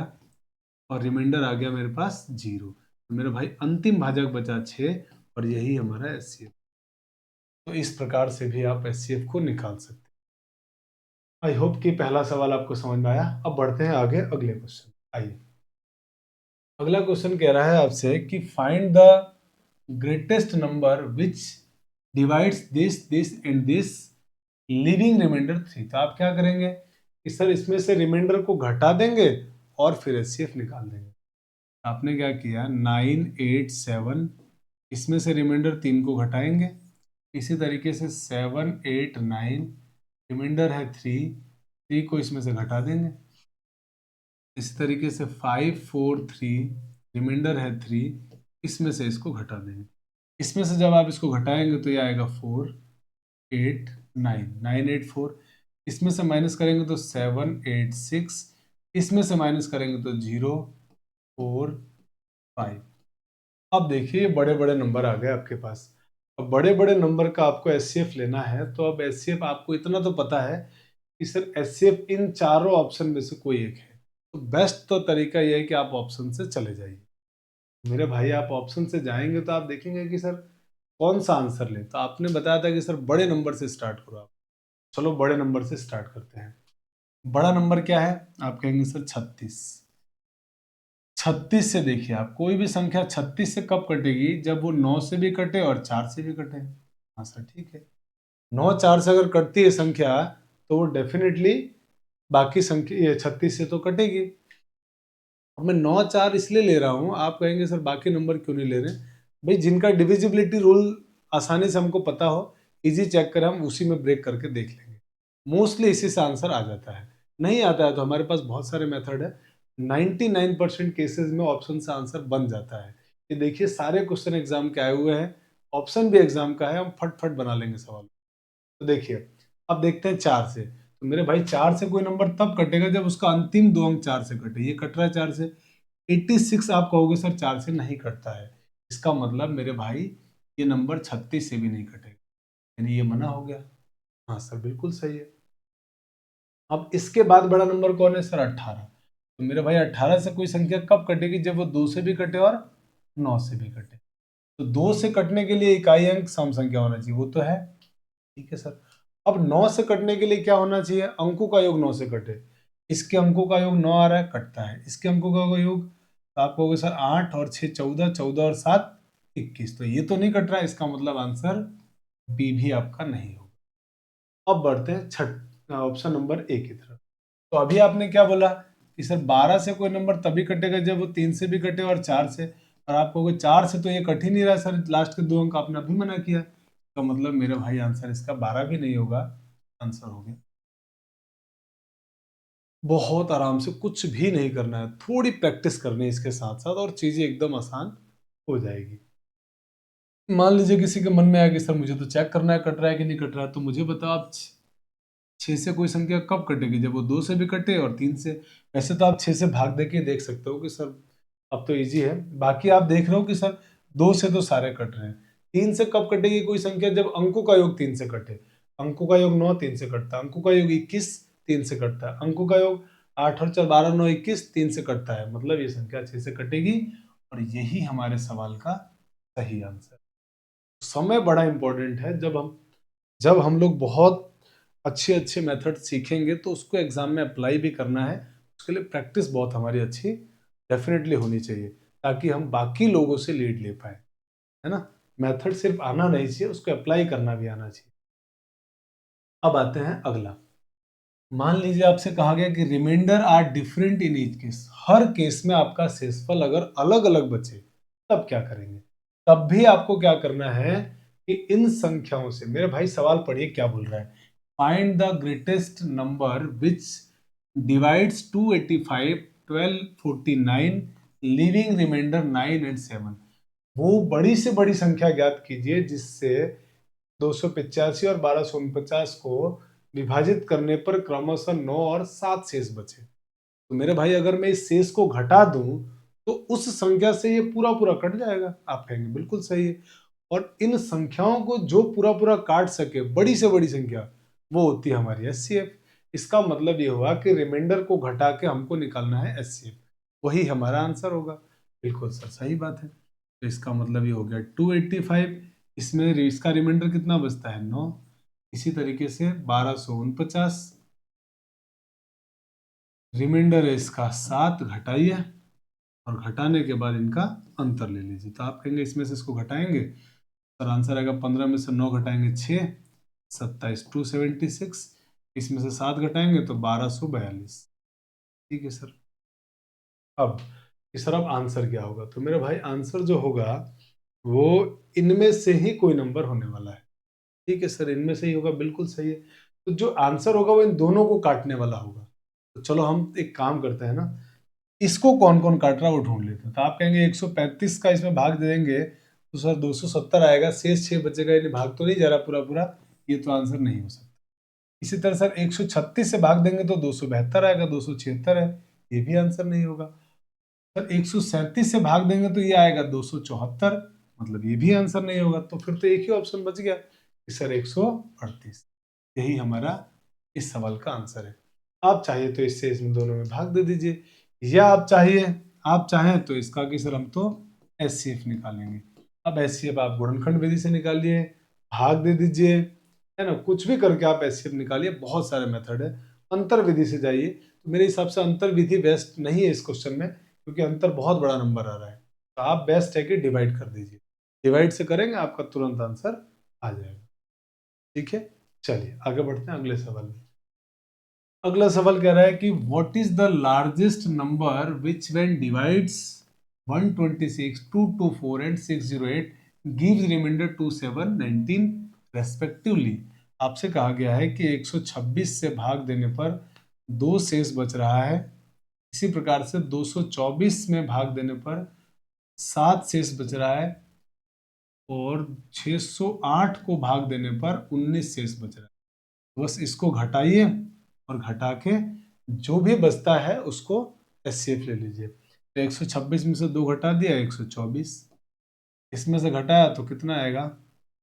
और रिमाइंडर आ गया मेरे पास 0। तो मेरे भाई अंतिम भाजक बचा 6 और यही हमारा एचसीएफ। तो इस प्रकार से भी आप एचसीएफ को निकाल सकते हैं। आई होप कि पहला सवाल आपको समझ में आया। अब बढ़ते हैं आगे अगले क्वेश्चन। आइए, अगला क्वेश्चन कह रहा है आपसे कि find the greatest number which divides this this and this leaving remainder 3। तो आप क्या करेंगे कि सर इसमें से रिमाइंडर को घटा देंगे और फिर एचसीएफ निकाल देंगे। आपने क्या किया, 9 8 7, इसमें से रिमाइंडर 3 को घटाएंगे। इसी तरीके से 7 8 9, रिमाइंडर है 3 को इसमें से घटा देंगे। इस तरीके से 5 4 3, रिमाइंडर है 3, इसमें से इसको घटा देंगे। इसमें से जब आप इसको घटाएंगे तो ये आएगा 4 8 9, 9 8 4, इसमें से माइनस करेंगे तो 7 8 6, इसमें से माइनस करेंगे तो 0 4 5। अब देखिए बड़े बड़े नंबर आ गए आपके पास। अब बड़े बड़े नंबर का आपको एचसीएफ लेना है, तो अब एचसीएफ आपको इतना तो पता है कि सर एचसीएफ इन चारों ऑप्शन में से कोई एक है। तो बेस्ट तो तरीका यह है कि आप ऑप्शन से चले जाइए। मेरे भाई आप ऑप्शन से जाएंगे तो आप देखेंगे कि सर कौन सा आंसर लें। तो आपने बताया था कि सर बड़े नंबर से स्टार्ट करो आप। चलो बड़े नंबर से स्टार्ट करते हैं। बड़ा नंबर क्या है, आप कहेंगे सर 36। 36 से देखिए, आप कोई भी संख्या 36 से कब कटेगी, जब वो 9 से भी कटे और 4 से भी कटे। हाँ सर ठीक है, 9 4 से अगर कटती है संख्या तो वो डेफिनेटली बाकी संख्या 36 से तो कटेगी। अब मैं 9 4 इसलिए ले रहा हूँ, आप कहेंगे सर बाकी नंबर क्यों नहीं ले रहे। भाई जिनका डिविजिबिलिटी रूल आसानी से हमको पता हो, इजी चेक करें, हम उसी में ब्रेक करके देख लेंगे। मोस्टली इसी से आंसर आ जाता है। नहीं आता है तो हमारे पास बहुत सारे मेथड है। 99% केसेस में ऑप्शन से आंसर बन जाता है। ये देखिए सारे क्वेश्चन एग्जाम के आए हुए हैं, ऑप्शन भी एग्जाम का है, हम फट बना लेंगे सवाल। तो देखिए अब देखते हैं 4 से। तो मेरे भाई 4 से कोई नंबर तब कटेगा जब उसका अंतिम 2 अंक 4 से कटे। ये कट रहा है 4 से। 86 आप कहोगे सर 4 से नहीं कटता है, इसका मतलब मेरे भाई ये नंबर 36 से भी नहीं कटेगा, यानी ये मना हो गया। हाँ सर बिल्कुल सही है। अब इसके बाद बड़ा नंबर कौन है सर, 18। तो मेरे भाई 18 से कोई संख्या कब कटेगी, जब वो 2 से भी कटे और 9 से भी कटे। तो 2 से कटने के लिए इकाई अंक सम संख्या होना चाहिए, वो तो है, ठीक है सर। अब 9 से कटने के लिए क्या होना चाहिए, अंकों का योग 9 से कटे। इसके अंकों का योग 9 आ रहा है, कटता है। इसके अंकों का योग, तो आप कहोगे सर 8 और 6 14, 14 और 7 21, तो ये तो नहीं कट रहा है, इसका मतलब आंसर बी भी आपका नहीं होगा। अब बढ़ते हैं ऑप्शन नंबर ए की तरफ। तो अभी आपने क्या बोला कि सर 12 से कोई नंबर तभी कटेगा जब वो 3 से भी कटे और 4 से। और आप कहोगे 4 से तो ये कट ही नहीं रहा सर, लास्ट के 2 अंक आपने अभी मना किया। तो मतलब मेरे भाई आंसर इसका 12 भी नहीं होगा, आंसर हो गया। बहुत आराम से, कुछ भी नहीं करना है, थोड़ी प्रैक्टिस करनी है इसके साथ साथ और चीजें एकदम आसान हो जाएगी। मान लीजिए किसी के मन में आया कि सर मुझे तो चेक करना है कट रहा है कि नहीं कट रहा है, तो मुझे बताओ आप 6 से कोई संख्या कब कटेगी, जब वो 2 से भी कटे और 3 से। वैसे तो आप 6 से भाग दे के देख सकते हो कि सर अब तो इजी है। बाकी आप देख रहे हो कि सर 2 से तो सारे कट रहे हैं। 3 से कब कटेगी कोई संख्या? जब अंकों का योग 3 से कटे। अंकों का योग 9 3 से कटता है, अंकों का योग 21 3 से कटता है, अंकों का योग 8 और 4 12 9 21 3 से कटता है, मतलब ये संख्या 6 से कटेगी और यही हमारे सवाल का सही आंसर। समय बड़ा इंपॉर्टेंट है। जब हम लोग बहुत अच्छे अच्छे मेथड सीखेंगे तो उसको एग्जाम में अप्लाई भी करना है। उसके लिए प्रैक्टिस बहुत हमारी अच्छी डेफिनेटली होनी चाहिए, ताकि हम बाकी लोगों से लीड ले पाए, है ना। मेथड सिर्फ आना नहीं चाहिए, उसको अप्लाई करना भी आना चाहिए। अब आते हैं अगला। मान लीजिए आपसे कहा गया कि remainder are different in each case. हर केस में आपका शेषफल अगर अलग अलग बचे तब क्या करेंगे? तब भी आपको क्या करना है कि इन संख्याओं से, मेरे भाई सवाल पढ़िए क्या बोल रहा है। Find the greatest number which divides 285 1249 leaving remainder 9 and 7। वो बड़ी से बड़ी संख्या ज्ञात कीजिए जिससे 285 और 1249 को विभाजित करने पर क्रमशः 9 और 7 शेष बचे। तो मेरे भाई अगर मैं इस शेष को घटा दूं तो उस संख्या से ये पूरा पूरा कट जाएगा। आप कहेंगे बिल्कुल सही है। और इन संख्याओं को जो पूरा पूरा काट सके, बड़ी से बड़ी संख्या, वो होती है हमारी एचसीएफ। इसका मतलब ये हुआ कि रिमाइंडर को घटा के हमको निकालना है एचसीएफ, वही हमारा आंसर होगा। बिल्कुल सर, सही बात है। तो इसका मतलब ये हो गया 285, इसमें इसका रिमाइंडर कितना बचता है? 9। इसी तरीके से 1249, रिमाइंडर है इसका 7, घटाइए और घटाने के बाद इनका अंतर ले लीजिए। तो आप कहेंगे इसमें से इसको घटाएंगे, सर आंसर आएगा 15 में से 9 घटाएंगे 6, 27 276, इसमें से 7 घटाएंगे तो 1242। ठीक है सर। अब कि सर अब आंसर क्या होगा? तो मेरे भाई आंसर जो होगा वो इनमें से ही कोई नंबर होने वाला है। ठीक है सर, इनमें से ही होगा, बिल्कुल सही है। तो जो आंसर होगा वो इन दोनों को काटने वाला होगा। तो चलो हम एक काम करते हैं ना, इसको कौन कौन काट रहा है वो ढूंढ लेते हैं। तो आप कहेंगे 135 का इसमें भाग दे देंगे तो सर 270 आएगा, शेष 6 बचेगा, यानी भाग तो नहीं जा रहा पूरा पूरा, ये तो आंसर नहीं हो सकता। इसी तरह सर 136 से भाग देंगे तो 272 आएगा, 276 है, ये भी आंसर नहीं होगा। सर 137 से भाग देंगे तो ये आएगा 274, मतलब ये भी आंसर नहीं होगा। तो फिर तो एक ही ऑप्शन बच गया कि सर 138। यही हमारा इस सवाल का आंसर है। आप चाहिए तो इससे इसमें दोनों में भाग दे दीजिए, या आप चाहें तो इसका कि सर हम तो एचसीएफ निकालेंगे। अब एचसीएफ आप गुणनखंड विधि से निकालिए, भाग दे दीजिए, है ना, कुछ भी करके आप एचसीएफ निकालिए। बहुत सारे मेथड है। अंतर विधि से जाइए, तो मेरे हिसाब से अंतर विधि बेस्ट नहीं है इस क्वेश्चन में, क्योंकि अंतर बहुत बड़ा नंबर आ रहा है। तो आप बेस्ट है कि डिवाइड कर दीजिए, डिवाइड से करेंगे आपका तुरंत आंसर आ जाएगा। ठीक है, चलिए आगे बढ़ते हैं अगले सवाल में। अगला सवाल कह रहा है कि what is the largest number which when divides 126 224 and 608 gives remainder 27 19 respectively. आपसे कहा गया है कि 126 से भाग देने पर 2 शेष बच रहा है, इसी प्रकार से 224 में भाग देने पर 7 शेष बच रहा है, और 608 को भाग देने पर 19 शेष बच रहा है। बस इसको घटाइए और घटा के जो भी बचता है उसको एचसीएफ ले लीजिए। तो 126 में से 2 घटा दिया 124, इसमें से घटाया तो कितना आएगा?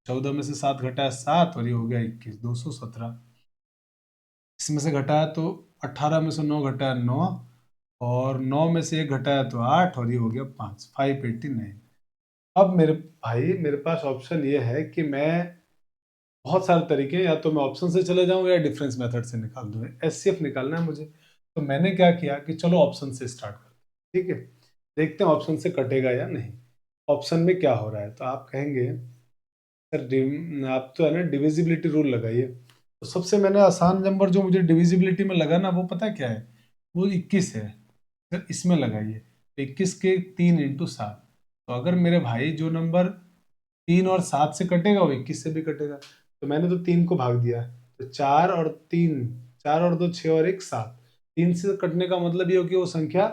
14 में से 7 घटाया 7, और ये हो गया 21, 217। इसमें से घटाया तो 18 में से 9 घटाया 9, और 9 में से 1 घटाया तो 8, और ये हो गया 5, 589। अब मेरे भाई मेरे पास ऑप्शन ये है कि मैं बहुत सारे तरीके, या तो मैं ऑप्शन से चले जाऊं या डिफरेंस मेथड से निकाल दूं। एचसीएफ निकालना है मुझे, तो मैंने क्या किया कि चलो ऑप्शन से स्टार्ट करते हैं। ठीक है, देखते हैं ऑप्शन से कटेगा या नहीं। ऑप्शन में क्या हो रहा है? तो आप कहेंगे सर आप तो है ना डिविजिबिलिटी रूल लगाइए। तो सबसे मैंने आसान नंबर जो मुझे डिविजिबिलिटी में लगा ना, वो पता है क्या है? वो 21 है। सर इसमें लगाइए, तो 21 के 3 × 7। तो अगर मेरे भाई जो नंबर 3 और 7 से कटेगा वो 21 से भी कटेगा। तो मैंने तो 3 को भाग दिया, तो 4 और 2 6 और 1 7। 3 से कटने का मतलब ये हो कि वो संख्या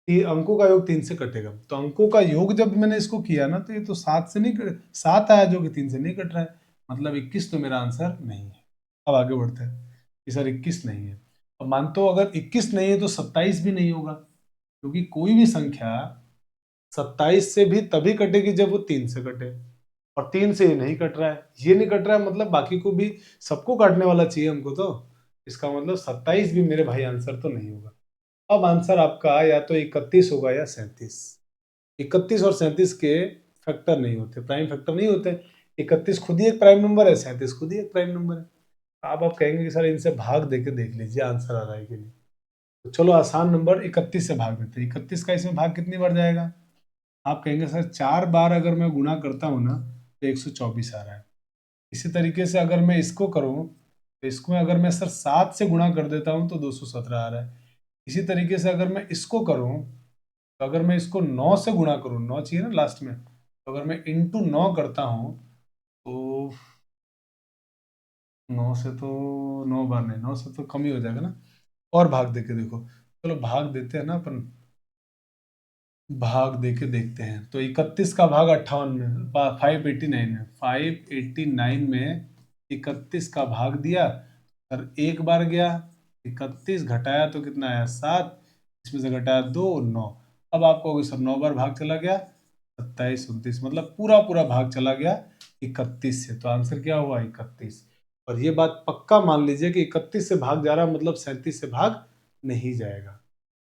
अंकों का योग 3 से कटेगा। तो अंकों का योग जब मैंने इसको किया ना, तो ये तो 7 से नहीं 7 आया, जो कि 3 से नहीं कट रहा है, मतलब 21 तो मेरा आंसर नहीं है। अब आगे बढ़ते हैं कि सर 21 नहीं है। अब मानते हो अगर 21 नहीं है तो 27 भी नहीं होगा, क्योंकि कोई भी संख्या 27 से भी तभी कटेगी जब वो 3 से कटे, और 3 से ये नहीं कट रहा है, ये नहीं कट रहा है, मतलब बाकी को भी सबको काटने वाला चाहिए हमको, तो इसका मतलब 27 भी मेरे भाई आंसर तो नहीं होगा। अब आंसर आपका या तो 31 होगा या 37। 31 और 37 के फैक्टर नहीं होते, प्राइम फैक्टर नहीं होते। 31 खुद ही एक प्राइम नंबर है, 37 खुद ही एक प्राइम नंबर है। आप कहेंगे कि सर इनसे भाग देके देख लीजिए आंसर आ रहा है कि नहीं। तो चलो आसान नंबर 31 से भाग देते हैं। 31 का इसमें भाग कितनी बार जाएगा? आप कहेंगे सर 4 बार अगर मैं गुणा करता हूँ ना तो 124 आ रहा है। इसी तरीके से अगर मैं इसको करूँ तो इसको अगर मैं सर 7 से गुणा कर देता हूँ तो 217 आ रहा है। इसी तरीके से अगर मैं इसको करूँ तो अगर मैं इसको 9 से गुणा करूँ, 9 चाहिए ना लास्ट में, तो अगर मैं इंटू 9 करता हूँ तो 9 से तो 9 बार नहीं, 9 से तो कम ही हो जाएगा ना। और भाग दे के देखो, चलो भाग देते हैं ना अपन, भाग देके देखते हैं। तो 31 का भाग 58 में, 589 में, 589 में 31 का भाग दिया, सर एक बार गया, 31 घटाया तो कितना आया 7, इसमें से घटाया 2, 9। अब आपको होगी सर 9 बार भाग चला गया, 27, 29, मतलब पूरा पूरा भाग चला गया 31 से। तो आंसर क्या हुआ? 31। और ये बात पक्का मान लीजिए कि 31 से भाग जा रहा मतलब 37 से भाग नहीं जाएगा,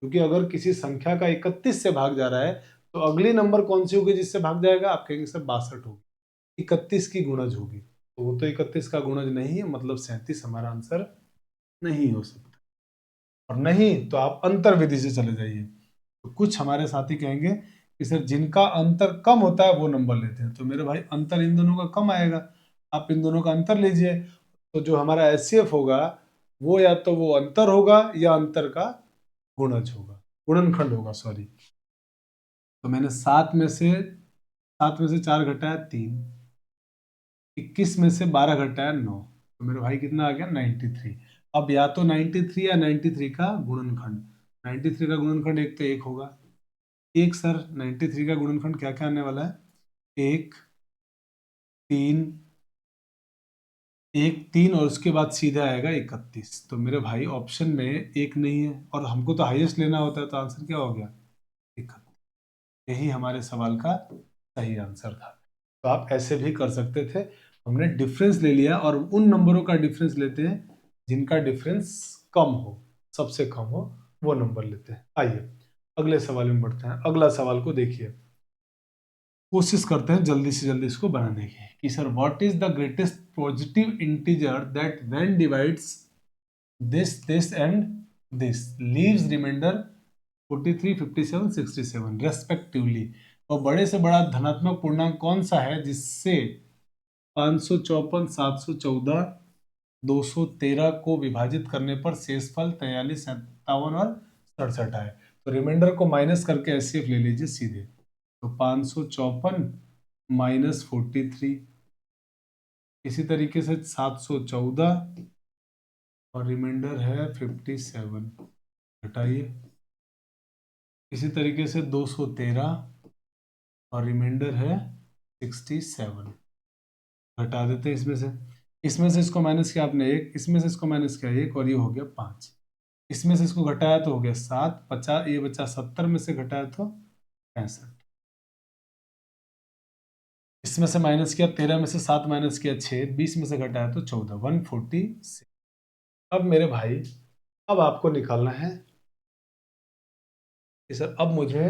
क्योंकि अगर किसी संख्या का 31 से भाग जा रहा है तो अगली नंबर कौन सी होगी जिससे भाग जाएगा? आप कहेंगे सर 62 होगी, 31 की गुणज होगी। तो वो तो 31 का गुणज नहीं है, मतलब 37 हमारा आंसर नहीं हो सकता। और नहीं तो आप अंतर विधि से चले जाइए। तो कुछ हमारे साथी कहेंगे कि सर जिनका अंतर कम होता है वो नंबर लेते हैं, तो मेरे भाई अंतर इन दोनों का कम आएगा, आप इन दोनों का अंतर लीजिए। तो जो हमारा एचसीएफ होगा वो या तो वो अंतर होगा या अंतर का गुणज होगा, गुणनखंड होगा, सॉरी। तो मैंने 7 में से 4 घटाया 3, 21 में से 12 घटाया 9, तो मेरे भाई कितना आ गया 93। अब या तो 93 या 93 का गुणनखंड, 93 का गुणनखंड एक तो एक होगा, एक सर 93 का गुणनखंड क्या क्या आने वाला है? एक, 3, एक 3 और उसके बाद सीधा आएगा 31। तो मेरे भाई ऑप्शन में एक नहीं है, और हमको तो हाईएस्ट लेना होता है, तो आंसर क्या हो गया? 31। यही हमारे सवाल का सही आंसर था। तो आप ऐसे भी कर सकते थे। हमने डिफरेंस ले लिया, और उन नंबरों का डिफरेंस लेते हैं जिनका डिफरेंस कम हो, सबसे कम हो वो नंबर लेते हैं। आइए अगले सवाल में बढ़ते हैं। अगला सवाल को देखिए, कोशिश करते हैं जल्दी से जल्दी इसको बनाने की, कि sir what is the greatest positive integer that when divides this and this leaves remainder 43, 57, 67 respectively. और बड़े से बड़ा धनात्मक पूर्णांक कौन सा है जिससे 554, 714, 213 को विभाजित करने पर शेषफल 43, 57 और 67 आए? तो रिमाइंडर को माइनस करके एचसीएफ ले लीजिए सीधे। तो 554 माइनस 43, इसी तरीके से 714 और रिमाइंडर है 57, घटाइए। इसी तरीके से 213 और रिमाइंडर है 67, घटा देते हैं इसमें से इसको माइनस किया आपने एक, इसमें से इसको माइनस किया एक, और ये हो गया 5। इसमें से इसको घटाया तो हो गया 7, 50, ये बचा 70 में से घटाया तो 65। इसमें से माइनस किया 13 में से 7 माइनस किया 6, 20 में से घटाया तो 14, 146। अब मेरे भाई अब आपको निकालना है कि सर अब मुझे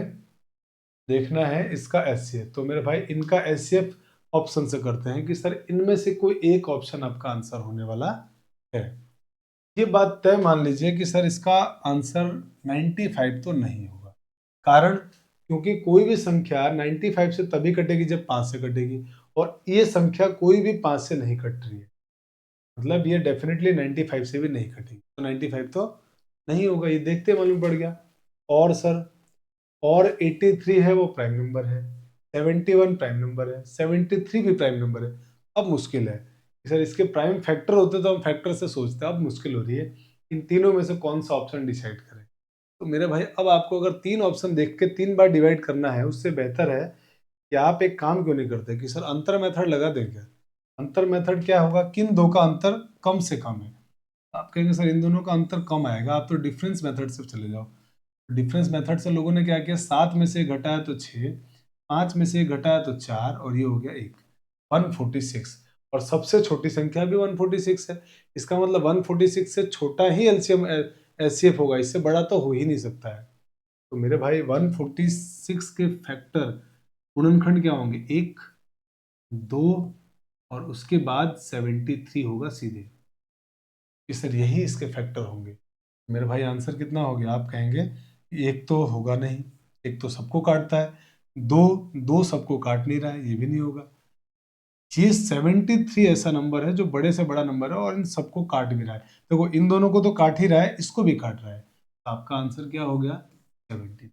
देखना है इसका एचसीएफ। तो मेरे भाई इनका एचसीएफ ऑप्शन से करते हैं कि सर इनमें से कोई एक ऑप्शन आपका आंसर होने वाला है। ये बात तय मान लीजिए कि सर इसका आंसर 95 तो नहीं होगा। कारण, क्योंकि कोई भी संख्या 95 से तभी कटेगी जब 5 से कटेगी, और ये संख्या कोई भी 5 से नहीं कट रही है, मतलब ये डेफिनेटली 95 से भी नहीं कटेगी। तो 95 तो नहीं होगा, ये देखते मालूम पड़ गया। और सर और 83 है वो प्राइम नंबर है, 71 प्राइम नंबर है, 73 भी प्राइम नंबर है। अब मुश्किल है सर, इसके प्राइम फैक्टर होते तो हम फैक्टर से सोचते, अब मुश्किल हो रही है इन तीनों में से कौन सा ऑप्शन डिसाइड करें। तो मेरे भाई अब आपको अगर 3 ऑप्शन देख के 3 बार डिवाइड करना है, उससे बेहतर है कि आप एक काम क्यों नहीं करते कि सर अंतर मेथड लगा दें क्या। अंतर मेथड क्या होगा, किन दो का अंतर कम से कम है। आप कहेंगे सर इन दोनों का अंतर कम आएगा, आप तो डिफरेंस मेथड से चले जाओ। डिफरेंस मेथड से लोगों ने क्या किया, 7 में से घटाया तो 6, 5 में से घटाया तो 4 और ये हो गया 1, 146। और सबसे छोटी संख्या भी 146 है। इसका मतलब 146 से छोटा ही एलसीएम एचसीएफ होगा, इससे बड़ा तो हो ही नहीं सकता है। तो मेरे भाई 146 के फैक्टर गुणनखंड क्या होंगे, 1, 2 और उसके बाद 73 होगा सीधे। कि सर यही इसके फैक्टर होंगे। मेरे भाई आंसर कितना हो गया, आप कहेंगे एक तो होगा नहीं, एक तो सबको काटता है, दो दो सबको काट नहीं रहा है, ये भी नहीं होगा। ये 73 ऐसा नंबर है जो बड़े से बड़ा नंबर है और इन सबको काट भी रहा है। देखो इन दोनों को तो काट ही रहा है, इसको भी काट रहा है, तो आपका आंसर क्या हो गया, 70।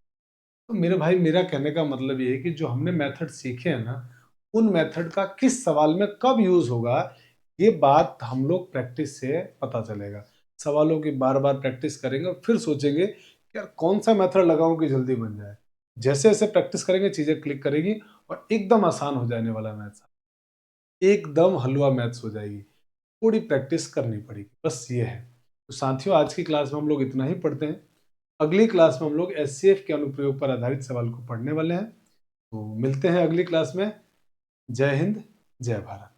तो मेरे भाई मेरा कहने का मतलब ये है कि जो हमने मेथड सीखे हैं ना, उन मेथड का किस सवाल में कब यूज होगा, ये बात हम लोग प्रैक्टिस से पता चलेगा। सवालों की बार बार प्रैक्टिस करेंगे और फिर सोचेंगे कि यार कौन सा मेथड लगाऊं कि जल्दी बन जाए। जैसे जैसे प्रैक्टिस करेंगे चीजें क्लिक करेगी और एकदम आसान हो जाने वाला मैथ्स, एकदम हलवा मैथ्स हो जाएगी। थोड़ी प्रैक्टिस करनी पड़ेगी, बस ये है। तो साथियों आज की क्लास में हम लोग इतना ही पढ़ते हैं। अगली क्लास में हम लोग एचसीएफ के अनुप्रयोग पर आधारित सवाल को पढ़ने वाले हैं। तो मिलते हैं अगली क्लास में। जय हिंद, जय भारत।